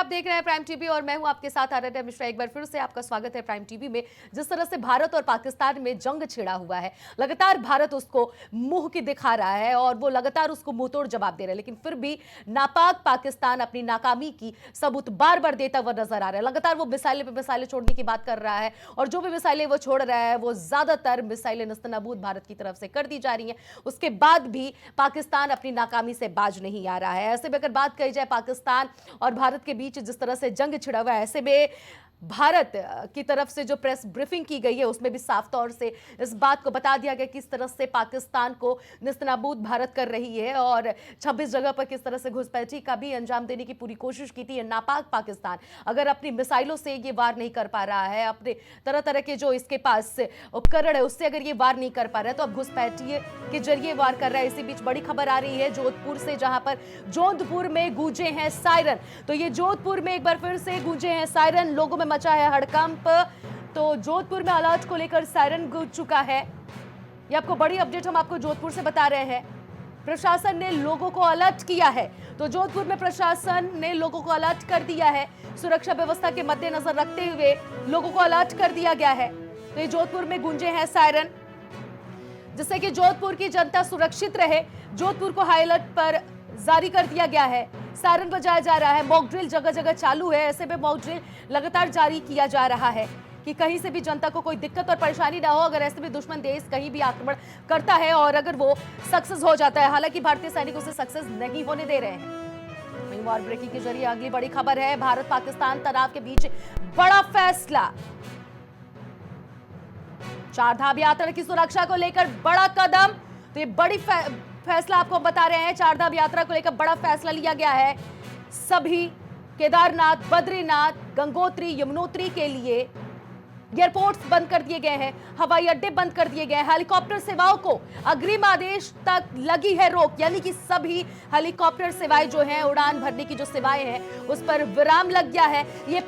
आप देख रहे हैं प्राइम टीवी और मैं हूं आपके साथ आराध्या मिश्रा। एक बार फिर से आपका स्वागत है प्राइम टीवी में। जिस तरह से भारत और पाकिस्तान में जंग छिड़ा हुआ है, लगातार भारत उसको मुंह की दिखा रहा है और वो लगातार उसको मुंहतोड़ जवाब दे रहा है, लेकिन फिर भी नापाक पाकिस्तान अपनी नाकामी की सबूत बार बार देता हुआ नजर आ रहा है। लगातार वो मिसाइलें पे मिसाइलें छोड़ने की बात कर रहा है और जो भी मिसाइलें वो छोड़ रहा है वो ज्यादातर मिसाइलें नस्तनाबूद भारत की तरफ से कर दी जा रही हैं। उसके बाद भी पाकिस्तान अपनी नाकामी से बाज नहीं आ रहा है। ऐसे में अगर बात कही जाए पाकिस्तान और भारत के बीच जिस तरह से जंग छिड़ा हुआ है, ऐसे में भारत की तरफ से जो प्रेस ब्रीफिंग की गई है उसमें भी साफ तौर से इस बात को बता दिया गया किस तरह से पाकिस्तान को निस्तनाबूद भारत कर रही है और 26 जगह पर किस तरह से घुसपैठी का भी अंजाम देने की पूरी कोशिश की थी। नापाक पाकिस्तान अगर अपनी मिसाइलों से ये वार नहीं कर पा रहा है, अपने तरह तरह के जो इसके पास उपकरण है उससे अगर ये वार नहीं कर पा रहा है, तो अब घुसपैठी के जरिए वार कर रहा है। इसी बीच बड़ी खबर आ रही है जोधपुर से, जहां पर जोधपुर में गूंजे हैं सायरन। तो ये जोधपुर में एक बार फिर से गूंजे हैं सायरन, लोगों में मचा है हड़कंप। तो जोधपुर में अलर्ट को लेकर सायरन गूंज चुका है। ये आपको बड़ी अपडेट हम आपको जोधपुर से बता रहे हैं। प्रशासन ने लोगों को अलर्ट किया है। तो जोधपुर में प्रशासन ने लोगों को अलर्ट कर दिया है। सुरक्षा व्यवस्था के मद्देनजर रखते हुए लोगों को अलर्ट कर दिया गया है। तो ये जोधपुर में गूंजे हैं सायरन, जिससे कि जोधपुर की जनता सुरक्षित रहे। जोधपुर को हाई अलर्ट पर जारी कर दिया गया है। सायरन बजाया जा रहा है। मॉक ड्रिल जगह जगह चालू है। ऐसे में मॉक ड्रिल लगातार जारी किया जा रहा है कि कहीं से भी जनता को कोई दिक्कत और परेशानी ना हो। अगर ऐसे में दुश्मन देश कहीं भी आक्रमण करता है और अगर वो सक्सेस हो जाता है, हालांकि भारतीय सैनिक उसे सक्सेस नहीं होने दे रहे हैं। वहीं वॉर ब्रेकिंग के जरिए अगली बड़ी खबर है, भारत पाकिस्तान तनाव के बीच बड़ा फैसला। चारधाम यात्रा की सुरक्षा को लेकर बड़ा कदम। तो ये बड़ी फैसला आपको बता रहे हैं। चारधाम यात्रा को लेकर बड़ा फैसला लिया गया है। सभी केदारनाथ, बद्रीनाथ, गंगोत्री, यमुनोत्री के लिए एयरपोर्ट्स बंद कर दिए गए हैं, हवाई अड्डे बंद कर दिए गए हैं। हेलीकॉप्टर सेवाओं को अग्रिम आदेश तक लगी है रोक, यानी कि सभी हेलीकॉप्टर सेवाएं जो हैं, उड़ान भरने की जो सेवाएं हैं, उस पर विराम लग गया है। ये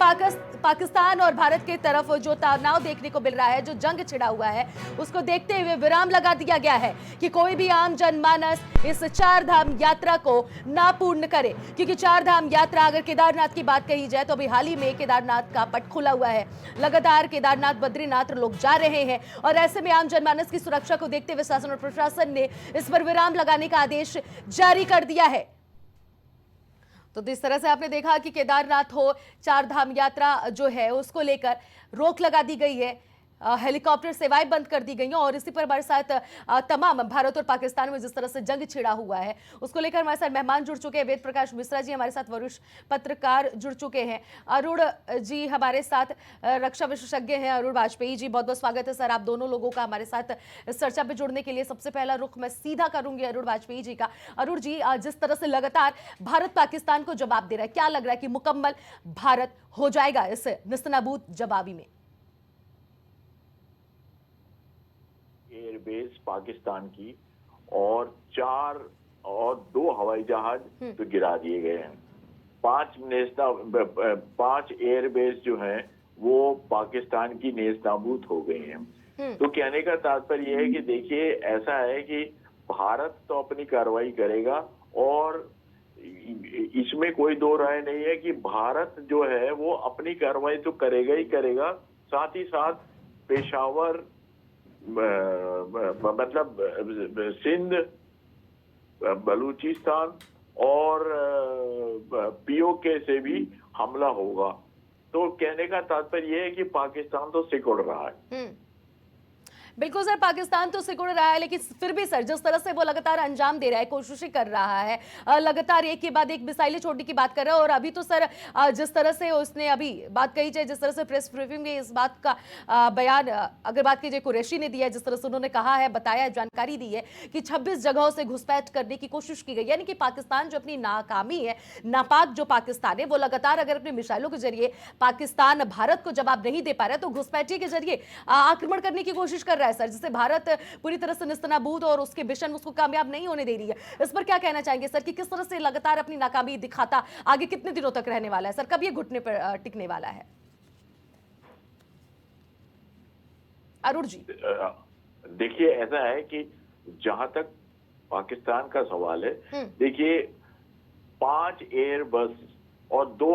पाकिस्तान और भारत के तरफ जो तनाव देखने को मिल रहा है, जो जंग छिड़ा हुआ है, उसको देखते हुए विराम लगा दिया गया है कि कोई भी आम जनमानस इस चारधाम यात्रा को ना पूर्ण करे। क्योंकि चारधाम यात्रा, अगर केदारनाथ की बात कही जाए तो अभी हाल ही में केदारनाथ का पट खुला हुआ है। लगातार केदारनाथ, बद्रीनाथ लोग जा रहे हैं और ऐसे में आम जनमानस की सुरक्षा को देखते हुए शासन और प्रशासन ने इस पर विराम लगाने का आदेश जारी कर दिया है। तो इस तरह से आपने देखा कि केदारनाथ हो, चारधाम यात्रा जो है उसको लेकर रोक लगा दी गई है। हेलीकॉप्टर सेवाएं बंद कर दी गई हैं और इसी पर हमारे साथ तमाम भारत और पाकिस्तान में जिस तरह से जंग छिड़ा हुआ है उसको लेकर हमारे साथ मेहमान जुड़ चुके हैं। वेद प्रकाश मिश्रा जी हमारे साथ वरिष्ठ पत्रकार जुड़ चुके हैं। अरुण जी हमारे साथ रक्षा विशेषज्ञ हैं, अरुण वाजपेयी जी, बहुत बहुत स्वागत है सर आप दोनों लोगों का हमारे साथ इस चर्चा पर जुड़ने के लिए। सबसे पहला रुख मैं सीधा करूंगी अरुण वाजपेयी जी का। अरुण जी, जिस तरह से लगातार भारत पाकिस्तान को जवाब दे रहा है, क्या लग रहा है कि मुकम्मल भारत हो जाएगा इस निस्तनाबूद जवाबी में? एयरबेस पाकिस्तान की और 2 हवाई जहाज तो गिरा दिए गए हैं। 5 एयरबेस जो हैं वो पाकिस्तान की नेस्तनाबूद हो गई हैं। तो कहने का तात्पर्य यह है कि देखिए, ऐसा है कि भारत तो अपनी कार्रवाई करेगा और इसमें कोई दो राय नहीं है कि भारत जो है वो अपनी कार्रवाई तो करेगा ही करेगा। साथ ही साथ पेशावर, मतलब सिंध, बलूचिस्तान और पीओके से भी हमला होगा। तो कहने का तात्पर्य यह है कि पाकिस्तान तो सिकुड़ रहा है। बिल्कुल सर, पाकिस्तान तो सिकुड़ रहा है, लेकिन फिर भी सर जिस तरह से वो लगातार अंजाम दे रहा है, कोशिशें कर रहा है, लगातार एक के बाद एक मिसाइलें छोड़ने की बात कर रहा है। और अभी तो सर जिस तरह से उसने अभी बात कही जाए, जिस तरह से प्रेस ब्रीफिंग में इस बात का बयान अगर बात की जाए कुरैशी ने दिया है, जिस तरह से उन्होंने कहा है, बताया, जानकारी दी है कि 26 जगहों से घुसपैठ करने की कोशिश की गई। यानी कि पाकिस्तान जो अपनी नाकामी है, नापाक जो पाकिस्तान है, वो लगातार अगर अपने मिसाइलों के जरिए पाकिस्तान भारत को जवाब नहीं दे पा रहा है तो घुसपैठी के जरिए आक्रमण करने की कोशिश कर रहा है सर, जिससे भारत पूरी तरह से निस्तनाबूद और उसके मिशन उसको कामयाब नहीं होने दे रही है। इस पर क्या कहना चाहेंगे सर कि किस तरह से लगातार अपनी नाकामी दिखाता आगे कितने दिनों तक रहने वाला है सर, कब ये घुटने पर टिकने वाला है? अरुण जी देखिए, ऐसा है कि जहां तक पाकिस्तान का सवाल है, देखिए 5 एयरबस और दो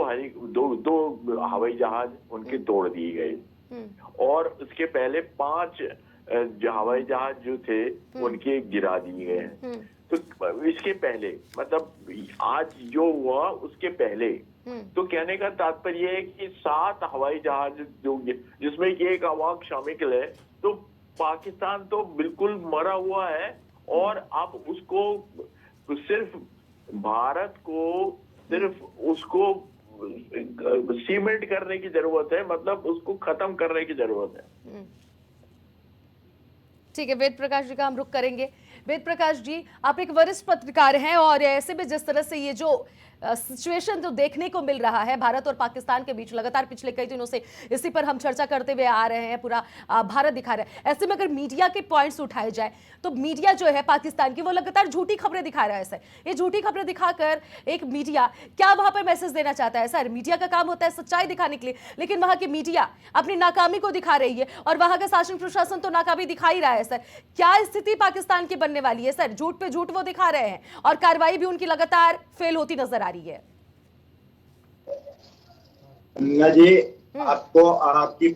हवाई जहाज उनके तोड़ दिए गए, और उसके पहले 5 हवाई जहाज जो थे उनके गिरा दिए गए। तो इसके पहले मतलब आज जो हुआ उसके पहले, तो कहने का तात्पर्य है कि 7 हवाई जहाज जो, जिसमें एक अवाक शामिल है, तो पाकिस्तान तो बिल्कुल मरा हुआ है। और अब उसको सिर्फ भारत को सिर्फ उसको सीमेंट करने की जरूरत है, मतलब उसको खत्म करने की जरूरत है। ठीक है, वेद प्रकाश जी का हम रुख करेंगे। वेद प्रकाश जी, आप एक वरिष्ठ पत्रकार हैं और ऐसे में जिस तरह से ये जो सिचुएशन जो देखने को मिल रहा है भारत और पाकिस्तान के बीच, लगातार पिछले कई दिनों से इसी पर हम चर्चा करते हुए आ रहे हैं, पूरा भारत दिखा रहा है। ऐसे में अगर मीडिया के पॉइंट्स उठाए जाए तो मीडिया जो है पाकिस्तान की वो लगातार झूठी खबरें दिखा रहा है सर। ये झूठी खबरें दिखाकर एक मीडिया क्या वहां पर मैसेज देना चाहता है सर? मीडिया का काम होता है सच्चाई दिखाने के लिए, लेकिन वहां की मीडिया अपनी नाकामी को दिखा रही है और वहां का शासन प्रशासन तो नाकामी दिखा ही रहा है सर। क्या स्थिति पाकिस्तान की बनने वाली है सर? झूठ पे झूठ वो दिखा रहे हैं और कार्रवाई भी उनकी लगातार फेल होती नजर आ रही है। जी, आपको आपकी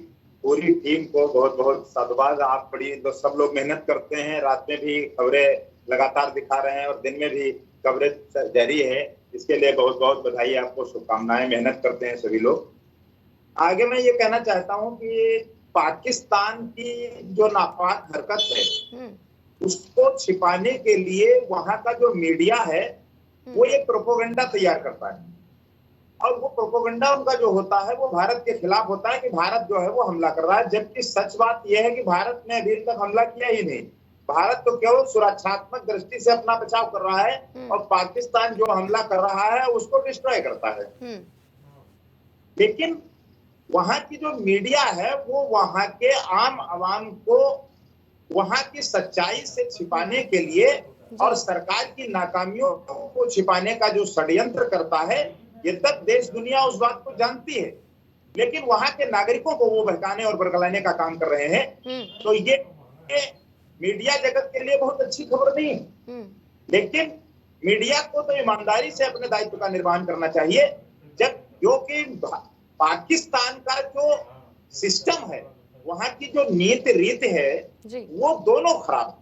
पूरी टीम को बहुत बहुत साधुवाद। आप बड़ी सब लोग मेहनत करते हैं, रात में भी खबरें लगातार दिखा रहे हैं और दिन में भी कवरेज जारी है। इसके लिए बहुत बहुत बधाई, आपको शुभकामनाएं। मेहनत करते हैं सभी लोग। आगे मैं ये कहना चाहता हूं कि पाकिस्तान की जो नापाक हरकत है उसको छिपाने के लिए वहां का जो मीडिया है वो ये प्रोपेगेंडा तैयार करता है, और वो प्रोपेगेंडा उनका जो होता है वो भारत के खिलाफ होता है कि भारत जो है वो हमला कर रहा है। जबकि सच बात यह है कि भारत ने अभी तक हमला किया ही नहीं। भारत तो केवल सुरक्षात्मक दृष्टि से अपना बचाव कर रहा है और पाकिस्तान जो हमला कर रहा है उसको डिस्ट्रॉय करता है। लेकिन वहां की जो मीडिया है वो वहां के आम आवाम को वहां की सच्चाई से छिपाने के लिए और सरकार की नाकामियों को छिपाने का जो षड्यंत्र करता है, ये तक देश दुनिया उस बात को जानती है, लेकिन वहां के नागरिकों को वो बहकाने और बरगलाने का काम कर रहे हैं। तो ये मीडिया जगत के लिए बहुत अच्छी खबर नहीं है। लेकिन मीडिया को तो ईमानदारी से अपने दायित्व का निर्वहन करना चाहिए, जब जो कि पाकिस्तान का जो सिस्टम है, वहां की जो नीति रीति है वो दोनों खराब,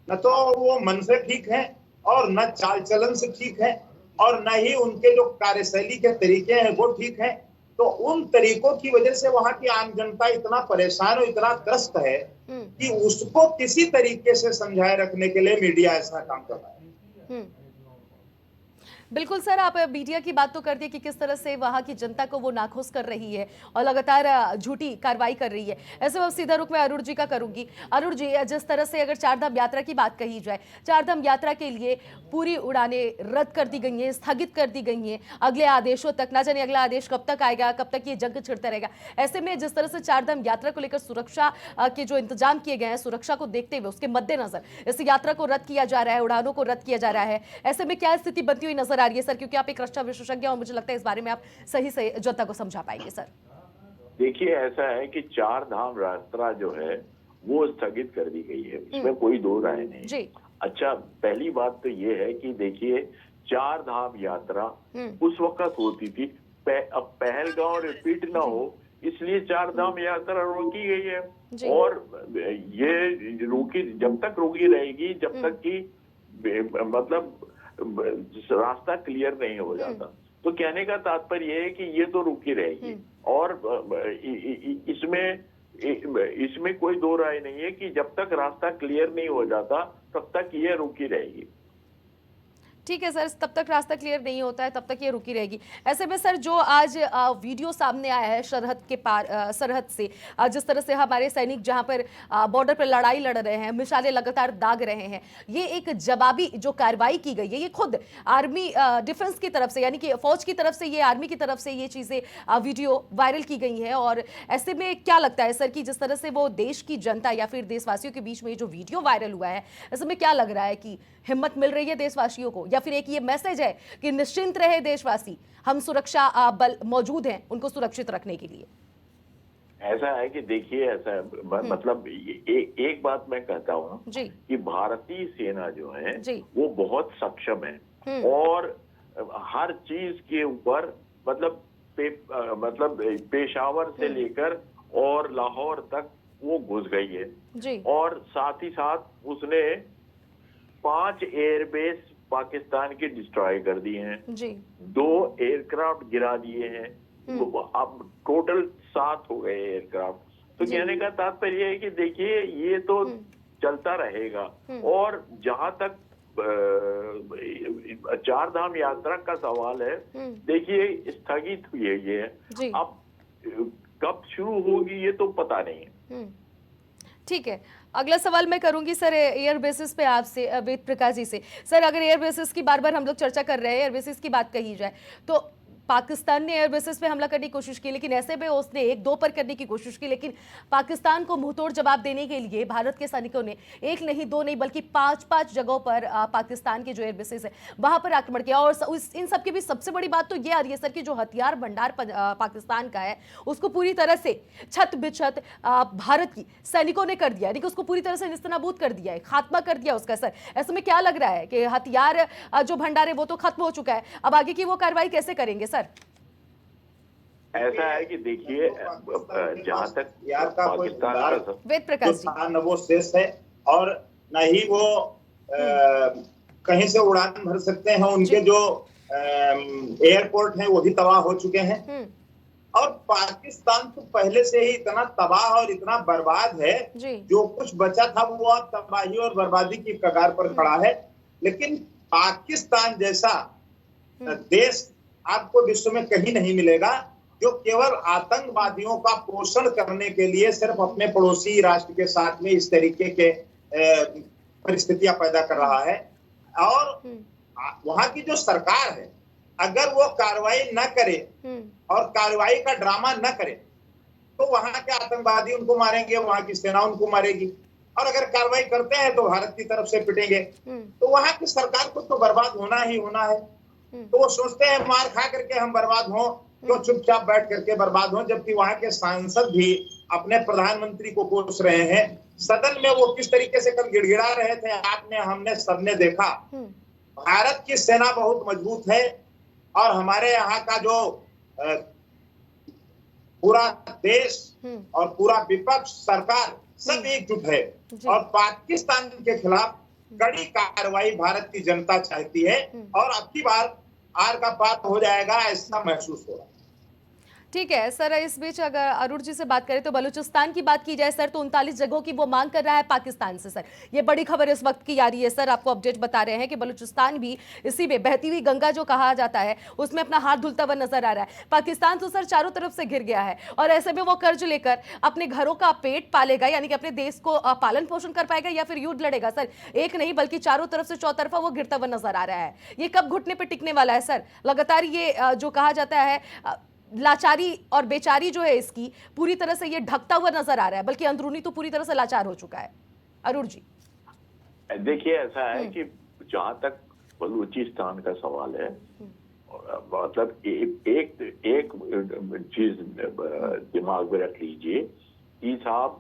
न तो वो मन से ठीक है और न चाल चलन से ठीक है, और न ही उनके जो कार्यशैली के तरीके हैं वो ठीक है। तो उन तरीकों की वजह से वहां की आम जनता इतना परेशान और इतना त्रस्त है कि उसको किसी तरीके से समझाए रखने के लिए मीडिया ऐसा काम कर रहा है। बिल्कुल सर, आप मीडिया की बात तो कर दी कि किस तरह से वहां की जनता को वो नाखुश कर रही है और लगातार झूठी कार्रवाई कर रही है। ऐसे में सीधा रुख मैं अरुण जी का करूंगी। अरुण जी, जिस तरह से अगर चारधाम यात्रा की बात कही जाए, चारधाम यात्रा के लिए पूरी उड़ानें रद्द कर दी गई हैं, स्थगित कर दी गई हैं अगले आदेशों तक। ना जाने अगला आदेश कब तक आएगा, कब तक ये जंग छिड़ता रहेगा। ऐसे में जिस तरह से चारधाम यात्रा को लेकर सुरक्षा के जो इंतजाम किए गए हैं, सुरक्षा को देखते हुए उसके मद्देनजर इस यात्रा को रद्द किया जा रहा है, उड़ानों को रद्द किया जा रहा है। ऐसे में क्या स्थिति बनती हुई नजर आ रही है सर? क्योंकि आप एक रक्षा विशेषज्ञ और मुझे लगता है इस बारे में आप सही से जनता को समझा पाएंगे सर। देखिए, ऐसा है कि चार धाम यात्रा जो है वो स्थगित कर दी गई है, इसमें कोई दो राय नहीं जी। अच्छा, पहली बात तो ये है कि देखिए, चार धाम यात्रा उस वक्त होती थी, अब पहलगांव रिपीट ना हो इसलिए चार धाम यात्रा रोकी गई है। और ये रोकी जब तक रोकी रहेगी जब तक कि मतलब रास्ता क्लियर नहीं हो जाता। तो कहने का तात्पर्य ये है कि ये तो रुकी रहेगी, और इसमें कोई दो राय नहीं है कि जब तक रास्ता क्लियर नहीं हो जाता तब तक ये रुकी रहेगी। ठीक है सर, तब तक रास्ता क्लियर नहीं होता है तब तक ये रुकी रहेगी। ऐसे में सर, जो आज वीडियो सामने आया है सरहद के पार, सरहद से जिस तरह से हमारे सैनिक जहां पर बॉर्डर पर लड़ाई लड़ रहे हैं, मिसाइलें लगातार दाग रहे हैं, ये एक जवाबी जो कार्रवाई की गई है, ये खुद आर्मी डिफेंस की तरफ से, यानी कि फौज की तरफ से, ये आर्मी की तरफ से ये चीजें वीडियो वायरल की गई है। और ऐसे में क्या लगता है सर कि जिस तरह से वो देश की जनता या फिर देशवासियों के बीच में जो वीडियो वायरल हुआ है, ऐसे में क्या लग रहा है कि हिम्मत मिल रही है देशवासियों को, या फिर एक ये मैसेज है कि निश्चिंत रहे देशवासी, हम सुरक्षा बल मौजूद हैं उनको सुरक्षित रखने के लिए? ऐसा है कि देखिए, ऐसा है, मतलब एक बात मैं कहता हूँ कि भारतीय सेना जो है वो बहुत सक्षम है और हर चीज के ऊपर मतलब पेशावर से लेकर और लाहौर तक वो घुस गई है जी और साथ ही साथ उसने 5 एयरबेस पाकिस्तान के डिस्ट्रॉय कर दिए हैं, जी 2 एयरक्राफ्ट गिरा दिए हैं, अब टोटल 7 हो गए एयरक्राफ्ट। तो जी। कहने का तात्पर्य है कि देखिए ये तो चलता रहेगा। और जहां तक 4 धाम यात्रा का सवाल है, देखिए स्थगित हुई है ये, जी अब कब शुरू होगी ये तो पता नहीं है। ठीक है, अगला सवाल मैं करूंगी सर एयर बेसिस पे आपसे, वेद प्रकाश जी से। सर अगर एयर बेसिस की बार बार हम लोग चर्चा कर रहे हैं, एयर बेसिस की बात कही जाए तो पाकिस्तान ने एयर बेसिस पे हमला करने की कोशिश की, लेकिन ऐसे में उसने 1-2 पर करने की कोशिश की, लेकिन पाकिस्तान को मुंहतोड़ जवाब देने के लिए भारत के सैनिकों ने 1 नहीं 2 नहीं बल्कि 5-5 जगहों पर पाकिस्तान के जो एयर बेसिस है वहां पर आक्रमण किया। और इन सब की भी सबसे बड़ी बात तो ये आ रही है सर कि जो हथियार भंडार पाकिस्तान का है उसको पूरी तरह से छत बिछत भारत की सैनिकों ने कर दिया, यानी कि उसको पूरी तरह से निस्तनाबूद कर दिया है, खात्मा कर दिया उसका। सर ऐसे में क्या लग रहा है कि हथियार जो भंडार है वो तो खत्म हो चुका है, अब आगे की वो कार्रवाई कैसे करेंगे सर? ऐसा है कि देखिए जहां तक यार का कोई पाकिस्तान भंडार का वेद प्रकाश जी, न वो शेष है और न ही वो कहीं से उड़ान भर सकते हैं। उनके जो एयरपोर्ट हैं वो भी तबाह हो चुके हैं और पाकिस्तान तो पहले से ही इतना तबाह और इतना बर्बाद है, जो कुछ बचा था वो अब तबाही और बर्बादी की कगार पर खड़ा है। लेकिन पाकिस्तान जैसा देश आपको विश्व में कहीं नहीं मिलेगा जो केवल आतंकवादियों का पोषण करने के लिए सिर्फ अपने पड़ोसी राष्ट्र के साथ में इस तरीके के परिस्थितियां पैदा कर रहा है। और वहां की जो सरकार है अगर वो कार्रवाई न करे और कार्रवाई का ड्रामा न करे तो वहां के आतंकवादी उनको मारेंगे, वहां की सेना उनको मारेगी, और अगर कार्रवाई करते हैं तो भारत की तरफ से पिटेंगे। तो वहां की सरकार को तो बर्बाद होना ही होना है। तो वो सोचते हैं मार खा करके हम बर्बाद हों तो चुपचाप बैठ करके बर्बाद हों, जबकि वहां के सांसद भी अपने प्रधानमंत्री को कोस रहे हैं। सदन में वो किस तरीके से कल गिड़गिड़ा रहे थे, आपने हमने सबने देखा। भारत की सेना बहुत मजबूत है और हमारे यहाँ का जो पूरा देश और पूरा विपक्ष सरकार सब एकजुट है और पाकिस्तान के खिलाफ कड़ी कार्रवाई भारत की जनता चाहती है और अब की बार आर का पार हो जाएगा ऐसा महसूस हो रहा है। ठीक है सर, इस बीच अगर अरुण जी से बात करें तो बलूचिस्तान की बात की जाए सर तो 39 जगहों की वो मांग कर रहा है पाकिस्तान से। सर ये बड़ी खबर इस वक्त की आ रही है सर, आपको अपडेट बता रहे हैं कि बलूचिस्तान भी इसी में बहती हुई गंगा जो कहा जाता है उसमें अपना हाथ धुलता हुआ नजर आ रहा है। पाकिस्तान तो सर चारों तरफ से घिर गया है और ऐसे में वो कर्ज लेकर अपने घरों का पेट पालेगा, यानी कि अपने देश को पालन पोषण कर पाएगा या फिर युद्ध लड़ेगा। सर एक नहीं बल्कि चारों तरफ से चौतरफा वो घिरता हुआ नजर आ रहा है। ये कब घुटने पर टिकने वाला है सर? लगातार ये जो कहा जाता है लाचारी और बेचारी जो है इसकी पूरी तरह से ये ढकता हुआ नजर आ रहा है, बल्कि अंदरूनी तो पूरी तरह से लाचार हो चुका है। अरुण जी देखिए ऐसा है कि जहां तक बलूचिस्तान का सवाल है, मतलब एक चीज दिमाग में रख लीजिए कि साहब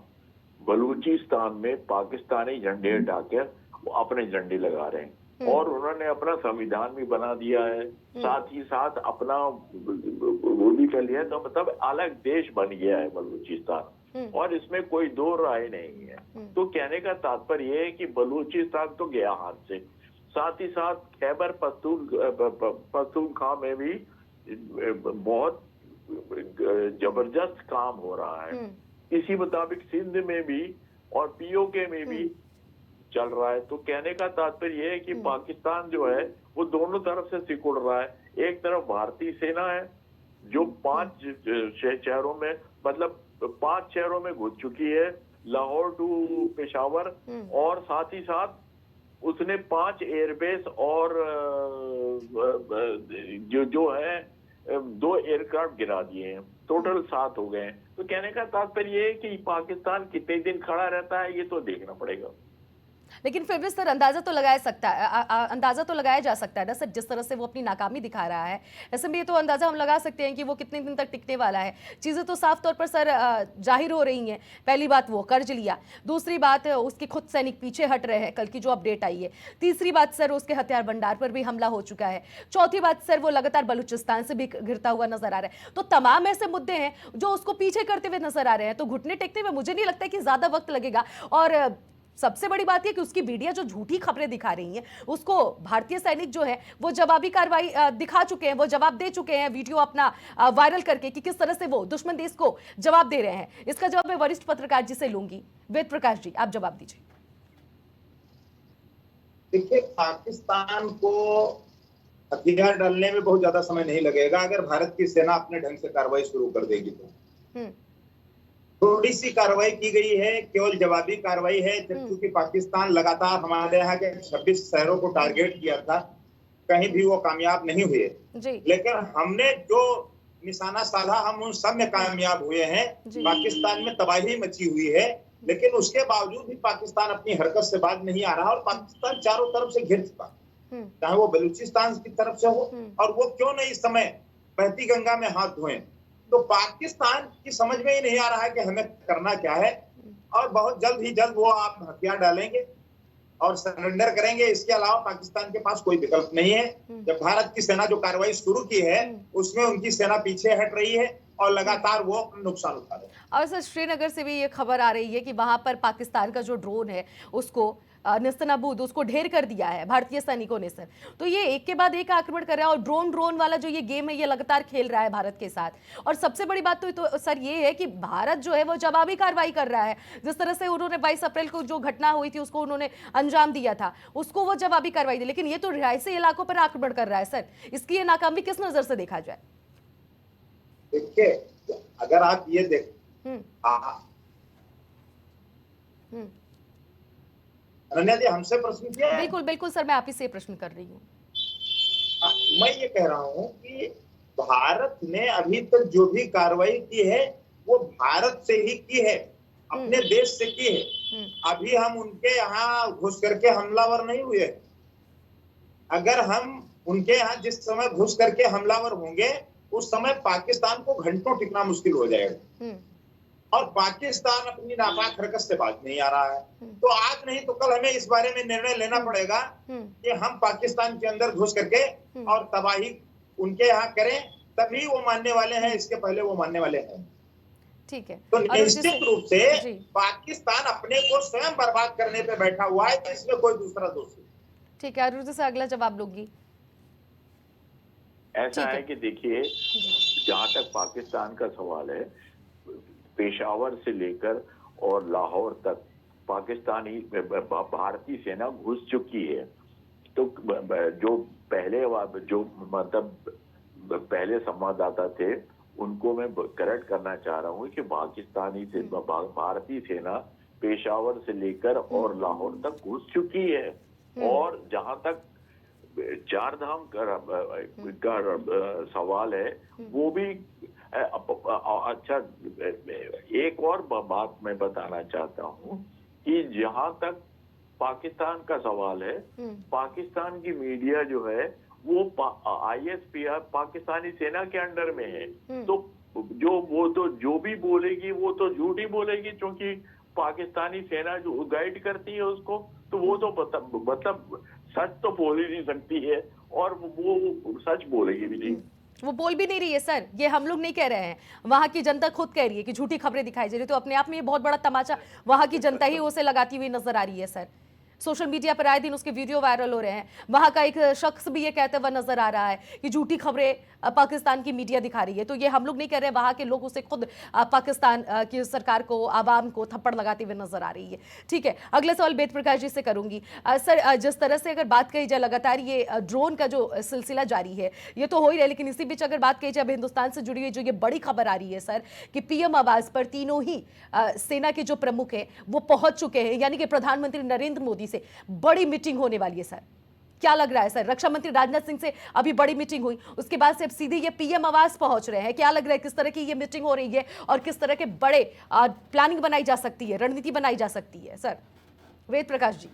बलूचिस्तान में पाकिस्तानी झंडे हटाकर वो अपने झंडे लगा रहे हैं और उन्होंने अपना संविधान भी बना दिया है, साथ ही साथ अपना वो भी कर लिया है। तो मतलब अलग देश बन गया है बलूचिस्तान और इसमें कोई दो राय नहीं है। तो कहने का तात्पर्य ये है कि बलूचिस्तान तो गया हाथ से, साथ ही साथ खैबर पख्तूनख्वा में भी बहुत जबरदस्त काम हो रहा है। इसी मुताबिक सिंध में भी और पीओके में भी चल रहा है। तो कहने का तात्पर्य है कि पाकिस्तान जो है वो दोनों तरफ से सिकुड़ रहा है। एक तरफ भारतीय सेना है जो 5 शहरों में, मतलब 5 शहरों में घुस चुकी है, लाहौर टू पेशावर, और साथ ही साथ उसने 5 एयरबेस और जो है 2 एयरक्राफ्ट गिरा दिए हैं, टोटल 7 हो गए हैं। तो कहने का तात्पर्य है कि पाकिस्तान कितने दिन खड़ा रहता है ये तो देखना पड़ेगा। लेकिन फिर भी सर अंदाजा तो लगाया सकता है, अंदाजा तो लगाया जा सकता है ना सर, जिस तरह से वो अपनी नाकामी दिखा रहा है, ऐसे में ये तो अंदाजा हम लगा सकते हैं कि वो कितने दिन तक टिकने वाला है। चीजें तो साफ तौर पर सर जाहिर हो रही हैं। पहली बात वो कर्ज लिया, दूसरी बात उसके खुद सैनिक पीछे हट रहे हैं, कल की जो अपडेट आई है, तीसरी बात सर उसके हथियार भंडार पर भी हमला हो चुका है, चौथी बात सर वो लगातार बलूचिस्तान से भी घिरता हुआ नजर आ रहा है। तो तमाम ऐसे मुद्दे हैं जो उसको पीछे करते हुए नजर आ रहे हैं। तो घुटने टेकने में मुझे नहीं लगता कि ज्यादा वक्त लगेगा। और सबसे बड़ी बात यह कि उसकी मीडिया जो झूठी खबरें दिखा रही हैं, उसको भारतीय सैनिक जो है वो जवाबी कार्रवाई दिखा चुके हैं, वो जवाब दे चुके हैं, वीडियो अपना वायरल करके कि किस तरह से वो दुश्मन देश को जवाब दे रहे हैं। इसका जवाब मैं वरिष्ठ पत्रकार जी से लूंगी। वेद प्रकाश जी, आप जवाब दीजिए। देखिए, पाकिस्तान को हथियार डालने में बहुत ज्यादा समय नहीं लगेगा अगर भारत की सेना अपने ढंग से कार्रवाई शुरू कर देगी तो। थोड़ी सी कार्रवाई की गई है, केवल जवाबी कार्रवाई है, क्योंकि पाकिस्तान लगातार हमारे यहाँ के 26 शहरों को टारगेट किया था, कहीं भी वो कामयाब नहीं हुए। लेकिन हमने जो निशाना साधा हम उन सब में कामयाब हुए हैं। पाकिस्तान में तबाही मची हुई है, लेकिन उसके बावजूद भी पाकिस्तान अपनी हरकत से बाज नहीं आ रहा और पाकिस्तान चारों तरफ से घिर चुका, चाहे वो बलूचिस्तान की तरफ से हो, और वो क्यों नहीं इस समय बहती गंगा में हाथ धोएं। तो पाकिस्तान की समझ में ही नहीं आ रहा है कि हमें करना क्या है, और बहुत जल्द ही जल्द वो आप हथियार डालेंगे और सरेंडर करेंगे। इसके अलावा पाकिस्तान के पास कोई विकल्प नहीं है। जब भारत की सेना जो कार्रवाई शुरू की है उसमें उनकी सेना पीछे हट रही है और लगातार वो नुकसान उठा रहे हैं। और सर श्रीनगर से भी ये खबर आ रही है कि वहां पर पाकिस्तान का जो ड्रोन है उसको निस्तनाबूद, उसको ढेर कर दिया है भारतीय सैनिकों ने सर। तो ये एक के बाद एक आक्रमण कर रहा है और ड्रोन वाला जो ये गेम है ये लगातार खेल रहा है भारत के साथ। और सबसे बड़ी बात तो सर ये है कि भारत जो है वो जवाबी कार्रवाई कर रहा है। जिस तरह से उन्होंने 22 अप्रैल को जो घटना हुई थी उसको उन्होंने अंजाम दिया था, उसको वो जवाबी कार्रवाई दी, लेकिन ये तो रिहायशी इलाकों पर आक्रमण कर रहा है सर। इसकी ये नाकामी किस नजर से देखा जाए? देखिए, अगर आप ये देख अनन्या जी हमसे प्रश्न किया है? बिल्कुल बिल्कुल सर, मैं आप ही से प्रश्न कर रही हूँ। मैं ये कह रहा हूँ कि भारत ने अभी तक जो भी कार्रवाई की है वो भारत से ही की है, अपने देश से की है। अभी हम उनके यहाँ घुस करके हमलावर नहीं हुए। अगर हम उनके यहाँ जिस समय घुस करके हमलावर होंगे उस समय पाकिस्तान को घंटों टिकना मुश्किल हो जाएगा, और पाकिस्तान अपनी नापाक हरकत से बाज नहीं आ रहा है। तो आज नहीं तो कल हमें इस बारे में निर्णय लेना पड़ेगा कि हम पाकिस्तान के अंदर घुस करके और तबाही उनके यहाँ करें, तभी वो मानने वाले हैं, इसके पहले वो मानने वाले हैं। ठीक है, तो निश्चित रूप से पाकिस्तान अपने को स्वयं बर्बाद करने पे बैठा हुआ है, इसमें कोई दूसरा दोष नहीं। ठीक है, अरुण जी से अगला जवाब लूंगी। ऐसा है कि देखिए, जहां तक पाकिस्तान का सवाल है, पेशावर से लेकर और लाहौर तक पाकिस्तानी भारतीय सेना घुस चुकी है। तो जो पहले संवाददाता थे उनको मैं करेक्ट करना चाह रहा हूँ कि भारतीय सेना पेशावर से लेकर और लाहौर तक घुस चुकी है। और जहां तक चार धाम का सवाल है वो भी अच्छा। एक और बात मैं बताना चाहता हूँ कि जहां तक पाकिस्तान का सवाल है, पाकिस्तान की मीडिया जो है वो ISPR पाकिस्तानी सेना के अंडर में है। तो जो भी बोलेगी वो तो झूठ ही बोलेगी, क्योंकि पाकिस्तानी सेना जो गाइड करती है उसको, तो वो तो मतलब सच तो बोल ही नहीं सकती है, और वो सच बोलेगी भी नहीं। वो बोल भी नहीं रही है सर, ये हम लोग नहीं कह रहे हैं, वहां की जनता खुद कह रही है कि झूठी खबरें दिखाई जा रही है। तो अपने आप में ये बहुत बड़ा तमाचा वहां की जनता ही उसे लगाती हुई नजर आ रही है सर। सोशल मीडिया पर आए दिन उसके वीडियो वायरल हो रहे हैं। वहां का एक शख्स भी ये कहता हुआ नजर आ रहा है कि झूठी खबरें पाकिस्तान की मीडिया दिखा रही है। तो ये हम लोग नहीं कह रहे, वहां के लोग उसे खुद पाकिस्तान की सरकार को, आवाम को थप्पड़ लगाते हुए नजर आ रही है। ठीक है, अगला सवाल वेद प्रकाश जी से करूंगी। सर, जिस तरह से अगर बात कही जाए, लगातार ये ड्रोन का जो सिलसिला जारी है ये तो हो ही रहा है, लेकिन इसी बीच अगर बात कही जाए अब हिंदुस्तान से जुड़ी हुई जो ये बड़ी खबर आ रही है सर कि PM आवाज पर तीनों ही सेना के जो प्रमुख है वो पहुंच चुके हैं, यानी कि प्रधानमंत्री नरेंद्र मोदी से बड़ी मीटिंग होने वाली है सर। क्या लग रहा है सर? रक्षा मंत्री राजनाथ सिंह से अभी बड़ी मीटिंग हुई, उसके बाद से अब सीधे ये PM आवास पहुंच रहे हैं। क्या लग रहा है किस तरह की ये मीटिंग हो रही है और किस तरह के बड़े प्लानिंग बनाई जा सकती है, रणनीति बनाई जा सकती है सर? वेद प्रकाश जी।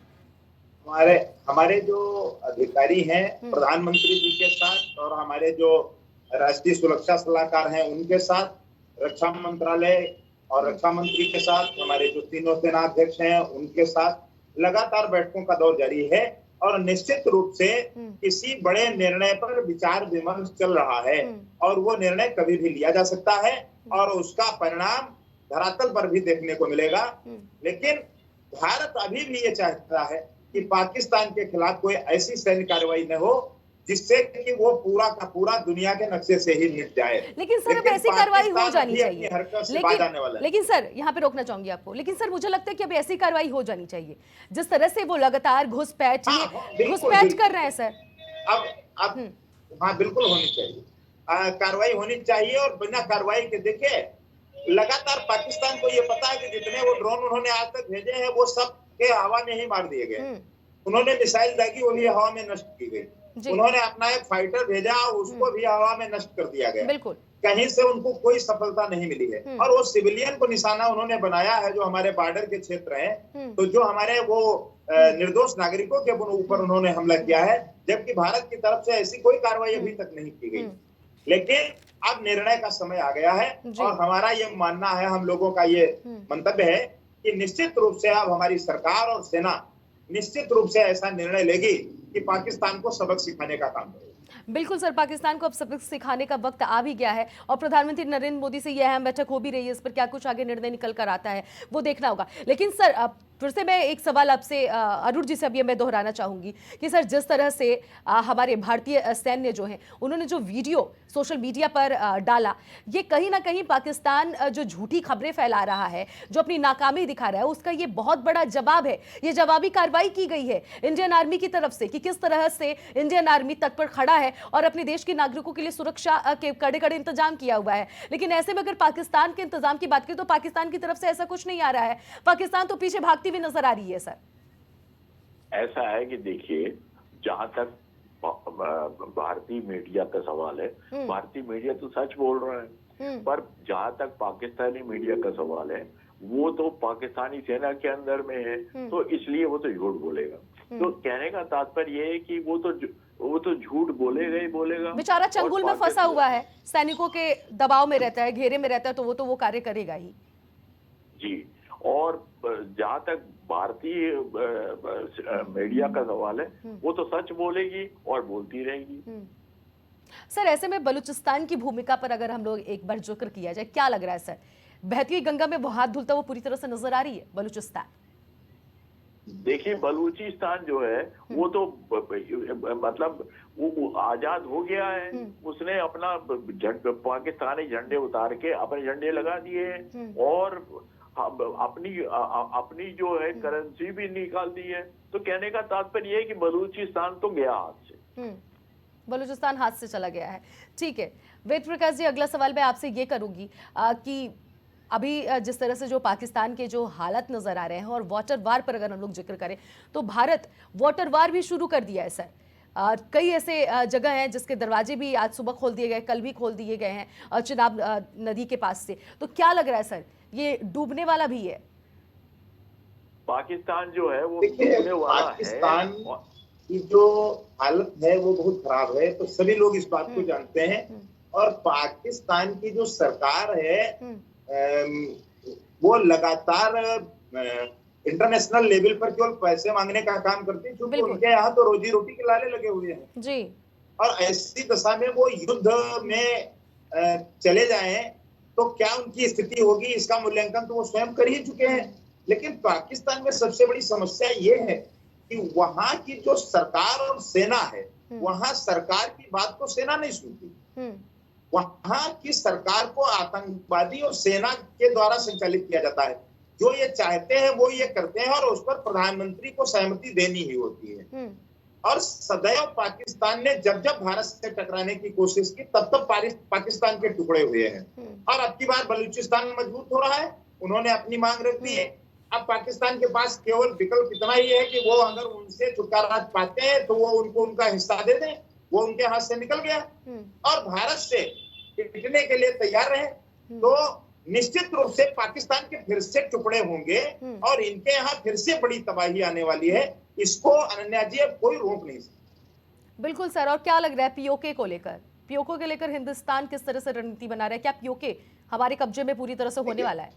हमारे हमारे जो अधिकारी हैं प्रधानमंत्री जी के साथ और हमारे जो राष्ट्रीय सुरक्षा सलाहकार हैं उनके साथ, रक्षा मंत्रालय और रक्षा मंत्री के साथ, हमारे जो तीनों सेनाध्यक्ष हैं उनके साथ लगातार बैठकों का दौर जारी है और निश्चित रूप से किसी बड़े निर्णय पर विचार विमर्श चल रहा है और वो निर्णय कभी भी लिया जा सकता है और उसका परिणाम धरातल पर भी देखने को मिलेगा। लेकिन भारत अभी भी ये चाहता है कि पाकिस्तान के खिलाफ कोई ऐसी सैन्य कार्रवाई न हो जिससे कि वो पूरा का पूरा दुनिया के नक्शे से ही मिट जाए। लेकिन सर अब ऐसी कार्रवाई हो जानी चाहिए। लेकिन लेकिन सर यहाँ पे रोकना चाहूंगी आपको, लेकिन सर मुझे लगता है कि अब ऐसी कार्रवाई हो जानी चाहिए जिस तरह से वो लगातार घुसपैठ कर रहे हैं सर। अब हाँ बिल्कुल होनी चाहिए, कार्रवाई होनी चाहिए और बिना कार्रवाई के देखिए लगातार पाकिस्तान को ये पता है कि जितने वो ड्रोन उन्होंने आज तक भेजे हैं वो सब के हवा में ही मार दिए गए। उन्होंने मिसाइल दागी वो भी हवा में नष्ट की गई। उन्होंने अपना एक फाइटर भेजा उसको भी हवा में नष्ट कर दिया गया। बिल्कुल कहीं से उनको कोई सफलता नहीं मिली है और वो सिविलियन को निशाना उन्होंने बनाया है जो हमारे बॉर्डर के क्षेत्र हैं। तो जो हमारे वो निर्दोष नागरिकों के ऊपर उन्होंने हमला किया है, जबकि भारत की तरफ से ऐसी कोई कार्रवाई अभी तक नहीं की गई। लेकिन अब निर्णय का समय आ गया है और हमारा ये मानना है, हम लोगों का ये मंतव्य है कि निश्चित रूप से अब हमारी सरकार और सेना निश्चित रूप से ऐसा निर्णय लेगी कि पाकिस्तान को सबक सिखाने का काम करेगी। बिल्कुल सर, पाकिस्तान को अब सबक सिखाने का वक्त आ भी गया है और प्रधानमंत्री नरेंद्र मोदी से यह अहम बैठक हो भी रही है। इस पर क्या कुछ आगे निर्णय निकल कर आता है वो देखना होगा। लेकिन सर फिर से मैं एक सवाल आपसे अरुण जी से अभी मैं दोहराना चाहूंगी कि सर जिस तरह से हमारे भारतीय सैन्य जो हैं उन्होंने जो वीडियो सोशल मीडिया पर डाला, ये कहीं ना कहीं पाकिस्तान जो झूठी खबरें फैला रहा है, जो अपनी नाकामी दिखा रहा है, उसका ये बहुत बड़ा जवाब है। ये जवाबी कार्रवाई की गई है इंडियन आर्मी की तरफ से कि किस तरह से इंडियन आर्मी तत्पर खड़ा है और अपने देश के नागरिकों के लिए सुरक्षा के कड़े कड़े इंतजाम किया हुआ है। लेकिन ऐसे में अगर पाकिस्तान के इंतजाम की बात करें तो पाकिस्तान की तरफ से ऐसा कुछ नहीं आ रहा है। पाकिस्तान तो पीछे भागती भी नजर आ रही है। सर ऐसा है कि देखिए, जहां तक भारतीय मीडिया का सवाल है, भारतीय मीडिया तो सच बोल रहा है, पर जहां तक पाकिस्तानी मीडिया का सवाल है वो तो पाकिस्तानी सेना के अंदर में है, तो इसलिए वो तो झूठ बोलेगा। तो कहने का तात्पर्य ये है कि वो तो झूठ बोलेगा ही बोलेगा। बेचारा चंगुल में फंसा हुआ है, सैनिकों के दबाव में रहता है, घेरे में रहता है, तो वो कार्य करेगा ही जी। और जहां तक भारतीय मीडिया का सवाल है वो तो सच बोलेगी और बोलती रहेगी। सर ऐसे में बलूचिस्तान की भूमिका पर अगर हम लोग एक बार जिक्र किया जाए, क्या लग रहा है सर, बहती हुई गंगा में वो हाथ धुलता वो पूरी तरह से नजर आ रही है बलूचिस्तान? देखिए, बलूचिस्तान जो है वो तो मतलब वो आजाद हो गया है। उसने अपना पाकिस्तानी झंडे उतार के अपने झंडे लगा दिए और अपनी जो है करेंसी भी निकाल दी है। तो कहने का तात्पर्य है कि बलूचिस्तान तो गया हाथ से, बलूचिस्तान हाथ से चला गया है। ठीक है वेद प्रकाश जी, अगला सवाल मैं आपसे ये करूंगी कि अभी जिस तरह से जो पाकिस्तान के जो हालात नजर आ रहे हैं और वाटर वार पर अगर हम लोग जिक्र करें तो भारत वाटर वार भी शुरू कर दिया है सर। कई ऐसे जगह हैं जिसके दरवाजे भी आज सुबह खोल दिए गए, कल भी खोल दिए गए हैं चिनाब नदी के पास से। तो क्या लग रहा है सर, ये डूबने वाला भी है? पाकिस्तान जो है वो डूबने वाला पाकिस्तान की जो हालत है वो बहुत खराब है, तो सभी लोग इस बात को जानते हैं। और पाकिस्तान की जो सरकार है वो लगातार इंटरनेशनल लेवल पर केवल पैसे मांगने का काम करती है, क्योंकि उनके यहाँ तो रोजी रोटी के लाले लगे हुए हैं जी। और ऐसी दशा में वो युद्ध में चले जाएं तो क्या उनकी स्थिति होगी, इसका मूल्यांकन तो वो स्वयं कर ही चुके हैं। लेकिन पाकिस्तान में सबसे बड़ी समस्या ये है कि वहां की जो सरकार और सेना है, वहां सरकार की बात को सेना नहीं सुनती। वहां की सरकार को आतंकवादी और सेना के द्वारा संचालित किया जाता है। जो ये चाहते हैं वो ये करते हैं और उस पर प्रधानमंत्री को सहमति देनी ही होती है। और सदैव पाकिस्तान ने जब जब भारत से टकराने की कोशिश की तब तब पाकिस्तान के टुकड़े हुए हैं। और अब की बार बलूचिस्तान मजबूत हो रहा है, उन्होंने अपनी मांग रख दी है। अब पाकिस्तान के पास केवल विकल्प इतना ही है कि वो अगर उनसे छुटकारा पाते हैं तो वो उनको उनका हिस्सा दे दें। वो उनके हाथ से निकल गया और भारत से पिटने के लिए तैयार रहे तो निश्चित रूप से पाकिस्तान के फिर से टुकड़े होंगे और इनके यहाँ फिर से बड़ी तबाही आने वाली है। इसको अनन्या जी अब कोई रोक नहीं सकता। बिल्कुल सर, और क्या लग रहा है पीओके को लेकर, पीओके के लेकर हिंदुस्तान किस तरह से रणनीति बना रहा है? क्या पीओके हमारे कब्जे में पूरी तरह से होने वाला है?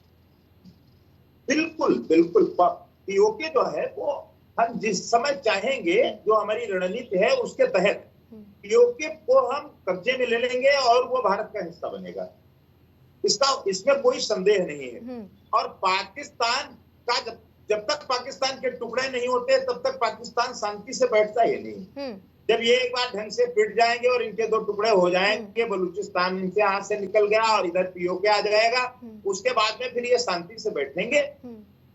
बिल्कुल बिल्कुल, पीओके जो है वो हम जिस समय चाहेंगे, जो हमारी रणनीति है उसके तहत पीओके को हम कब्जे में ले लेंगे और वो भारत का हिस्सा बनेगा, इसमें कोई संदेह नहीं है। और पाकिस्तान का जब तक पाकिस्तान के टुकड़े नहीं होते तब तक पाकिस्तान शांति से बैठता ही नहीं। जब ये एक बार ढंग से पिट जाएंगे और इनके दो टुकड़े हो जाएंगे, बलूचिस्तान इनसे हाथ से निकल गया और इधर पीओके आ जाएगा, उसके बाद में फिर ये शांति से बैठेंगे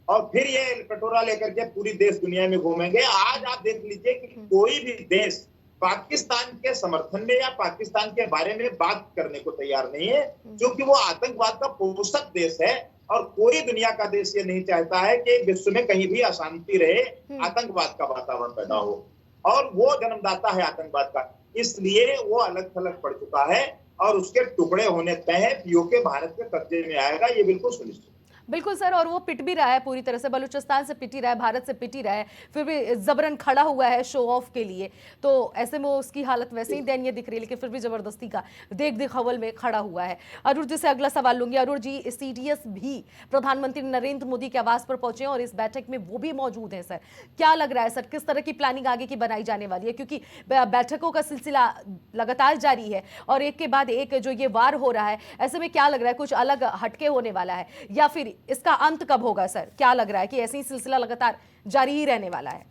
और फिर ये कटोरा लेकर के पूरी देश दुनिया में घूमेंगे। आज आप देख लीजिए कि कोई भी देश पाकिस्तान के समर्थन में या पाकिस्तान के बारे में बात करने को तैयार नहीं है, क्योंकि वो आतंकवाद का पोषक देश है और कोई दुनिया का देश ये नहीं चाहता है कि विश्व में कहीं भी अशांति रहे, आतंकवाद का वातावरण पैदा हो, और वो जन्मदाता है आतंकवाद का। इसलिए वो अलग थलग पड़ चुका है और उसके टुकड़े होने तय है। पीओके भारत के कब्जे में आएगा, ये बिल्कुल सुनिश्चित। बिल्कुल सर, और वो पिट भी रहा है पूरी तरह से, बलूचिस्तान से पिट ही रहा है, भारत से पिट ही रहा है, फिर भी जबरन खड़ा हुआ है शो ऑफ के लिए। तो ऐसे में उसकी हालत वैसे ही दयनीय दिख रही है, लेकिन फिर भी जबरदस्ती का देख दिखावल में खड़ा हुआ है। अरुण जी से अगला सवाल लूंगी। अरुण जी, सीडीएस भी प्रधानमंत्री नरेंद्र मोदी के आवास पर पहुंचे और इस बैठक में वो भी मौजूद है। सर क्या लग रहा है सर, किस तरह की प्लानिंग आगे की बनाई जाने वाली है? क्योंकि बैठकों का सिलसिला लगातार जारी है और एक के बाद एक जो ये वार हो रहा है, ऐसे में क्या लग रहा है कुछ अलग हटके होने वाला है या फिर इसका अंत कब होगा? सर क्या लग रहा है कि ऐसे ही सिलसिला लगातार जारी ही रहने वाला है?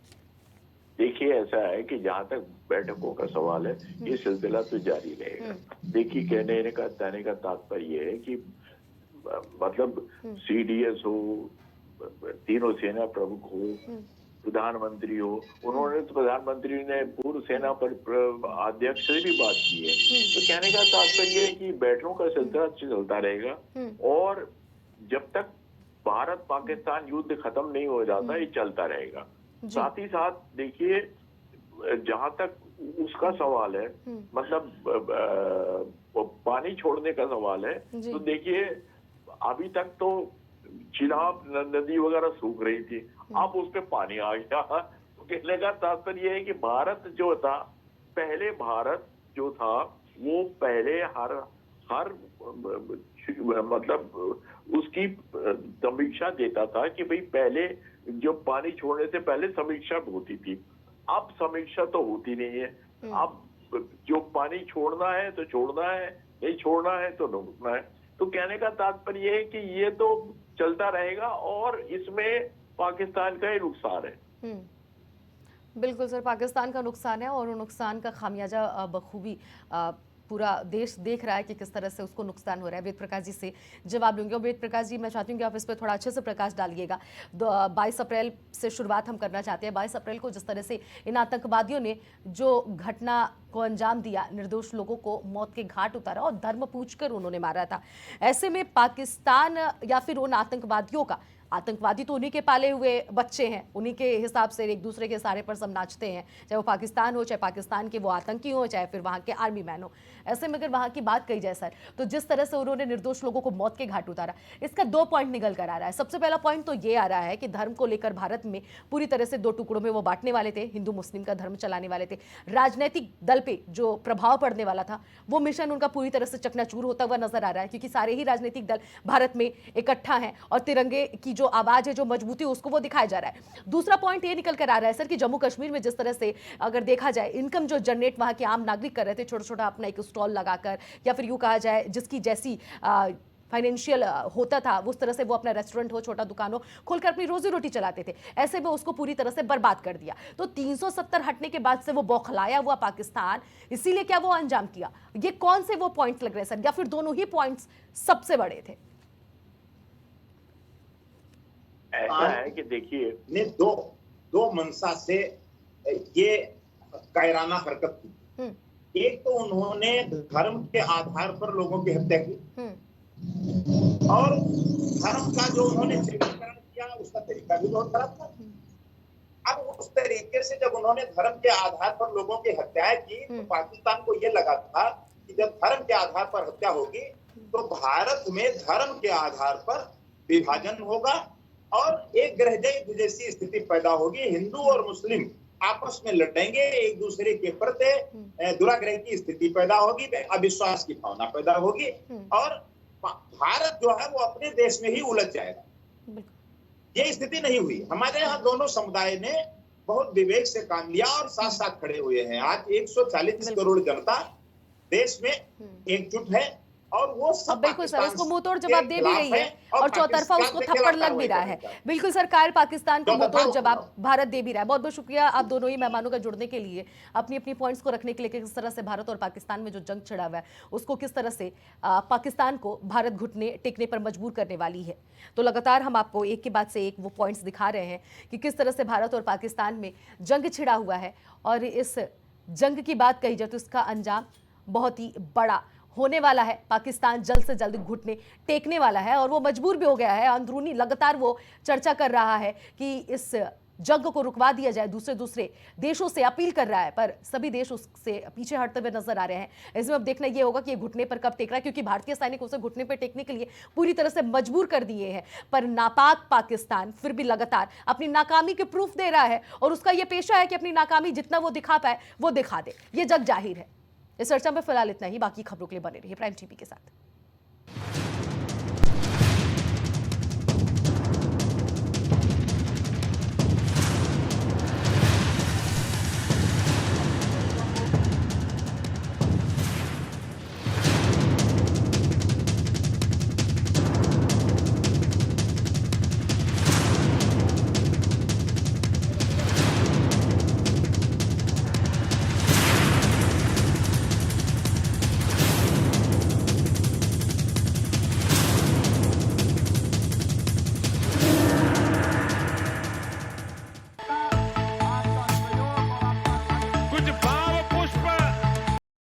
देखिए, ऐसा है कि जहां तक बैठकों का सवाल है, ये सिलसिला तो जारी रहेगा। देखिए, कहने का तात्पर्य ये है कि मतलब सीडीएस हो, तीनों सेना प्रमुख हो, प्रधानमंत्री हो, उन्होंने तो प्रधानमंत्री ने पूर्व सेना पर अध्यक्ष से भी बात की है। तो कहने का तात्पर्य है कि बैठकों का सिलसिला चलता रहेगा और जब तक भारत पाकिस्तान युद्ध खत्म नहीं हो जाता, ये चलता रहेगा। साथ ही साथ देखिए, जहां तक उसका सवाल है, मतलब पानी छोड़ने का सवाल है, तो देखिए अभी तक तो चिनाब नदी वगैरह सूख रही थी, अब उस पे पानी आ गया। तो कहने का तात्पर्य है कि भारत जो था, पहले भारत जो था वो पहले हर मतलब उसकी समीक्षा देता था कि भाई पहले जो पानी छोड़ने से पहले समीक्षा होती थी, अब समीक्षा तो होती नहीं है। अब जो पानी छोड़ना है तो छोड़ना है, नहीं छोड़ना है तो रोकना है। तो कहने का तात्पर्य है कि ये तो चलता रहेगा और इसमें पाकिस्तान का ही नुकसान है। बिल्कुल सर, पाकिस्तान का नुकसान है और नुकसान का खामियाजा बखूबी पूरा देश देख रहा है कि किस तरह से उसको नुकसान हो रहा है। वेद प्रकाश जी से जवाब लूंगी। और वेद प्रकाश जी, मैं चाहती हूँ कि आप इस पर थोड़ा अच्छे से प्रकाश डालिएगा। 22 अप्रैल से शुरुआत हम करना चाहते हैं। 22 अप्रैल को जिस तरह से इन आतंकवादियों ने जो घटना को अंजाम दिया, निर्दोष लोगों को मौत के घाट उतारा और धर्म पूछकर उन्होंने मारा था, ऐसे में पाकिस्तान या फिर उन आतंकवादियों का, आतंकवादी तो उन्हीं के पाले हुए बच्चे हैं, उन्हीं के हिसाब से एक दूसरे के सहारे पर सब नाचते हैं, चाहे वो पाकिस्तान हो, चाहे पाकिस्तान के वो आतंकी हो, चाहे फिर वहाँ के आर्मी मैन हो। ऐसे में अगर वहाँ की बात कही जाए सर, तो जिस तरह से उन्होंने निर्दोष लोगों को मौत के घाट उतारा, इसका 2 पॉइंट निकल कर आ रहा है। सबसे पहला पॉइंट तो ये आ रहा है कि धर्म को लेकर भारत में पूरी तरह से 2 टुकड़ों में वो बांटने वाले थे, हिंदू मुस्लिम का धर्म चलाने वाले थे। राजनीतिक दल पे जो प्रभाव पड़ने वाला था, वो मिशन उनका पूरी तरह से चकनाचूर होता हुआ नजर आ रहा है, क्योंकि सारे ही राजनीतिक दल भारत में इकट्ठा हैं और तिरंगे की जो आवाज है, जो मजबूती, उसको वो दिखाया जा रहा है। दूसरा पॉइंट ये निकल कर आ रहा है सर कि जम्मू कश्मीर में जिस तरह से अगर देखा जाए, इनकम जो जनरेट वहां के आम नागरिक कर रहे थे, छोटा छोटा अपना एक स्टॉल लगाकर, या फिर यूं कहा जाए जिसकी जैसी फाइनेंशियल होता था, उस तरह से वो अपना रेस्टोरेंट हो, छोटा दुकान हो, खोलकर अपनी रोजी रोटी चलाते थे, ऐसे में उसको पूरी तरह से बर्बाद कर दिया। तो 370 हटने के बाद से वो बौखलाया हुआ पाकिस्तान, इसीलिए क्या वो अंजाम किया? ये कौन से वो पॉइंट्स लग रहे हैं सर, या फिर दोनों ही पॉइंट्स सबसे बड़े थे? ऐसा है कि देखिए, ने दो मंशा से ये कायराना हरकत की। एक तो उन्होंने धर्म के आधार पर लोगों की हत्या की और धर्म का जो उन्होंने चित्रीकरण किया, उसका तरीका भी बहुत खराब था। अब उस तरीके से जब उन्होंने धर्म के आधार पर लोगों की हत्याएं की, तो पाकिस्तान को ये लगा था कि जब धर्म के आधार पर हत्या होगी तो भारत में धर्म के आधार पर विभाजन होगा और एक ग्रहजय युद्ध जैसी स्थिति पैदा होगी। हिंदू और मुस्लिम आपस में लड़ेंगे, एक दूसरे के प्रति दुराग्रह की स्थिति पैदा होगी, अविश्वास की भावना पैदा होगी और भारत जो है वो अपने देश में ही उलझ जाएगा। ये स्थिति नहीं हुई। हमारे यहाँ दोनों समुदाय ने बहुत विवेक से काम लिया और साथ साथ खड़े हुए हैं। आज 140 करोड़ जनता देश में एकजुट है और वो सब बिल्कुल सर, उसको मुंहतोड़ जवाब दे भी रही है और चौतरफा उसको थप्पड़ लग भी रहा है। बिल्कुल, सरकार पाकिस्तान को मुंहतोड़ जवाब भारत दे भी रहा है। बहुत बहुत शुक्रिया आप दोनों ही मेहमानों का जुड़ने के लिए, अपनी अपनी पॉइंट्स को रखने के लिए, किस तरह से भारत और पाकिस्तान में जो जंग छिड़ा हुआ है उसको किस तरह से पाकिस्तान को भारत घुटने टेकने पर मजबूर करने वाली है। तो लगातार हम आपको एक के बाद से एक वो पॉइंट्स दिखा रहे हैं कि किस तरह से भारत और पाकिस्तान में जंग छिड़ा हुआ है और इस जंग की बात कही जाए तो इसका अंजाम बहुत ही बड़ा होने वाला है। पाकिस्तान जल्द से जल्द घुटने टेकने वाला है और वो मजबूर भी हो गया है। अंदरूनी लगातार वो चर्चा कर रहा है कि इस जंग को रुकवा दिया जाए, दूसरे देशों से अपील कर रहा है, पर सभी देश उससे पीछे हटते हुए नजर आ रहे हैं। इसमें अब देखना ये होगा कि ये घुटने पर कब टेक रहा है, क्योंकि भारतीय सैनिक उसे घुटने पर टेकने के लिए पूरी तरह से मजबूर कर दिए हैं। पर नापाक पाकिस्तान फिर भी लगातार अपनी नाकामी के प्रूफ दे रहा है और उसका यह पेशा है कि अपनी नाकामी जितना वो दिखा पाए वो दिखा दे। ये जग जाहिर है। इस चर्चा में फिलहाल इतना ही। बाकी खबरों के लिए बने रहिए प्राइम टीवी के साथ।